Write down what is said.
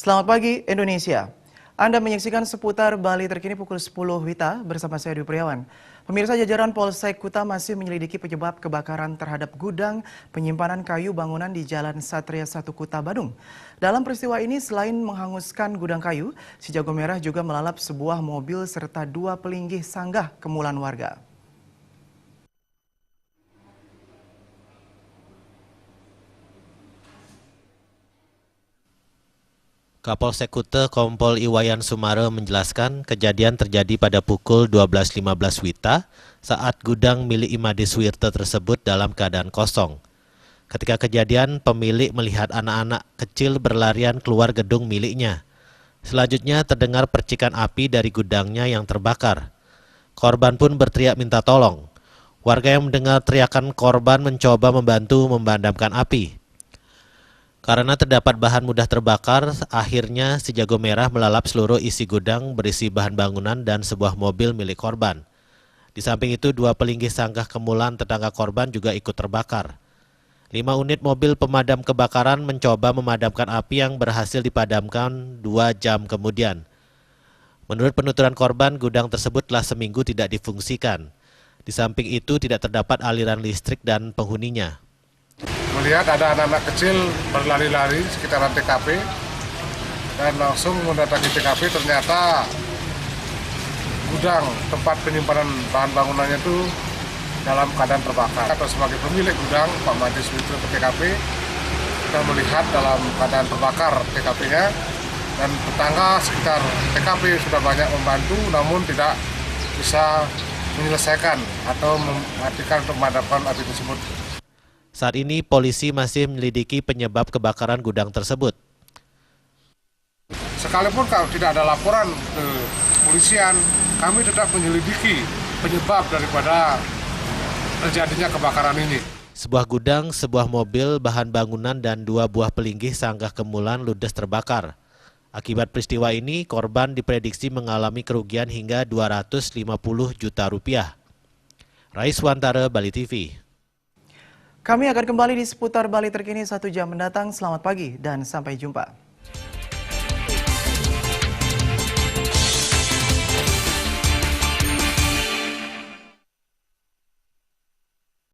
Selamat pagi Indonesia. Anda menyaksikan seputar Bali terkini pukul 10 WITA bersama saya Dwi Priawan. Pemirsa, jajaran Polsek Kuta masih menyelidiki penyebab kebakaran terhadap gudang penyimpanan kayu bangunan di Jalan Satria 1 Kuta, Badung. Dalam peristiwa ini selain menghanguskan gudang kayu, si jago merah juga melalap sebuah mobil serta 2 pelinggih sanggah kemulan warga. Kapolsek Kuta Kompol Iwayan Sumare menjelaskan kejadian terjadi pada pukul 12.15 WITA saat gudang milik Imade Suwirte tersebut dalam keadaan kosong. Ketika kejadian, pemilik melihat anak-anak kecil berlarian keluar gedung miliknya. Selanjutnya terdengar percikan api dari gudangnya yang terbakar. Korban pun berteriak minta tolong. Warga yang mendengar teriakan korban mencoba membantu memadamkan api. Karena terdapat bahan mudah terbakar, akhirnya si jago merah melalap seluruh isi gudang berisi bahan bangunan dan sebuah mobil milik korban. Di samping itu, 2 pelinggih sanggah kemulan tetangga korban juga ikut terbakar. 5 unit mobil pemadam kebakaran mencoba memadamkan api yang berhasil dipadamkan 2 jam kemudian. Menurut penuturan korban, gudang tersebut telah seminggu tidak difungsikan. Di samping itu, tidak terdapat aliran listrik dan penghuninya. Melihat ada anak-anak kecil berlari-lari sekitaran TKP dan langsung mendatangi TKP, ternyata gudang tempat penyimpanan bahan bangunannya itu dalam keadaan terbakar. Atau sebagai pemilik gudang, Pak Imade Suwirte ke TKP, kita melihat dalam keadaan terbakar TKP-nya, dan tetangga sekitar TKP sudah banyak membantu namun tidak bisa menyelesaikan atau mematikan atau memadamkan api tersebut. Saat ini polisi masih menyelidiki penyebab kebakaran gudang tersebut. Sekalipun kalau tidak ada laporan ke kepolisian, kami tetap menyelidiki penyebab daripada terjadinya kebakaran ini. Sebuah gudang, sebuah mobil, bahan bangunan, dan 2 buah pelinggih sanggah kemulan ludes terbakar. Akibat peristiwa ini, korban diprediksi mengalami kerugian hingga 250 juta rupiah. Raiswantara, Bali TV. Kami akan kembali di seputar Bali terkini 1 jam mendatang. Selamat pagi dan sampai jumpa.